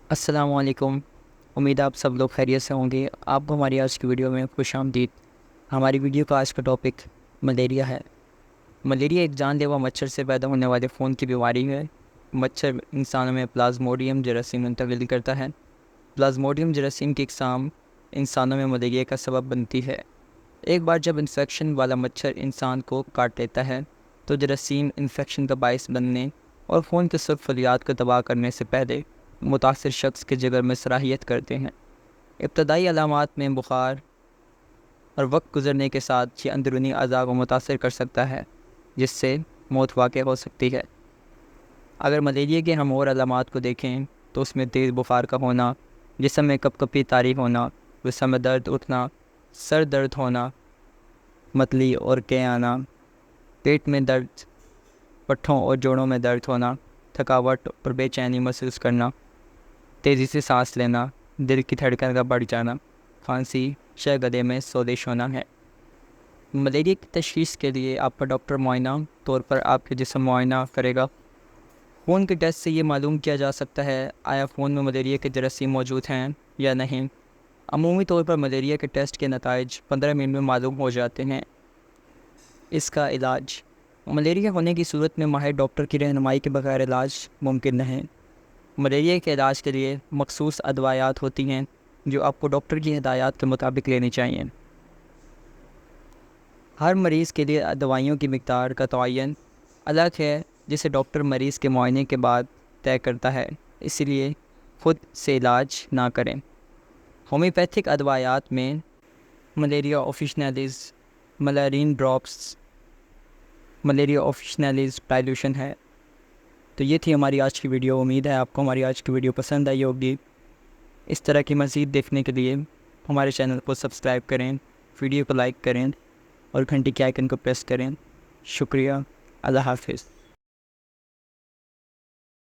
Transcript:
السلام علیکم۔ امید ہے آپ سب لوگ خیریت سے ہوں گے۔ آپ کو ہماری آج کی ویڈیو میں خوش آمدید۔ ہماری ویڈیو کا آج کا ٹاپک ملیریا ہے۔ ملیریا ایک جان لیوا مچھر سے پیدا ہونے والے خون کی بیماری ہے۔ مچھر انسانوں میں پلازموڈیم جراثیم منتقل کرتا ہے۔ پلازموڈیم جراثیم کی اقسام انسانوں میں ملیریا کا سبب بنتی ہے۔ ایک بار جب انفیکشن والا مچھر انسان کو کاٹ لیتا ہے تو جراثیم انفیکشن کا باعث بننے اور خون کے سرخ فلیات کو تباہ کرنے سے پہلے متاثر شخص کے جگر میں سرایت کرتے ہیں۔ ابتدائی علامات میں بخار اور وقت گزرنے کے ساتھ یہ اندرونی اعضاء کو متاثر کر سکتا ہے، جس سے موت واقع ہو سکتی ہے۔ اگر ملیریا کے ہم اور علامات کو دیکھیں تو اس میں تیز بخار کا ہونا، جسم میں کپ کپی طاری ہونا، جسم میں درد اٹھنا، سر درد ہونا، متلی اور کے آنا، پیٹ میں درد، پٹھوں اور جوڑوں میں درد ہونا، تھکاوٹ اور بے چینی محسوس کرنا، تیزی سے سانس لینا، دل کی دھڑکن کا بڑھ جانا، کھانسی، شہ گلے میں سوزش ہونا ہے۔ ملیریا کی تشخیص کے لیے آپ کا ڈاکٹر معائنہ طور پر آپ کے جسم معائنہ کرے گا۔ خون کے ٹیسٹ سے یہ معلوم کیا جا سکتا ہے آیا خون میں ملیریا کے جراثیم موجود ہیں یا نہیں۔ عمومی طور پر ملیریا کے ٹیسٹ کے نتائج 15 منٹ میں معلوم ہو جاتے ہیں۔ اس کا علاج: ملیریا ہونے کی صورت میں ماہر ڈاکٹر کی رہنمائی کے بغیر علاج ممکن نہیں۔ ملیریا کے علاج کے لیے مخصوص ادویات ہوتی ہیں جو آپ کو ڈاکٹر کی ہدایات کے مطابق لینی چاہیے۔ ہر مریض کے لیے دوائیوں کی مقدار کا تعین الگ ہے، جسے ڈاکٹر مریض کے معائنے کے بعد طے کرتا ہے، اس لیے خود سے علاج نہ کریں۔ ہومیوپیتھک ادویات میں ملیریا آفیشنیلیز، ملارین ڈراپس، ملیریا آفیشنیلیز ڈائلوشن ہے۔ تو یہ تھی ہماری آج کی ویڈیو۔ امید ہے آپ کو ہماری آج کی ویڈیو پسند آئی ہوگی۔ اس طرح کی مزید دیکھنے کے لیے ہمارے چینل کو سبسکرائب کریں، ویڈیو کو لائک کریں اور گھنٹی کے آئیکن کو پریس کریں۔ شکریہ۔ اللہ حافظ۔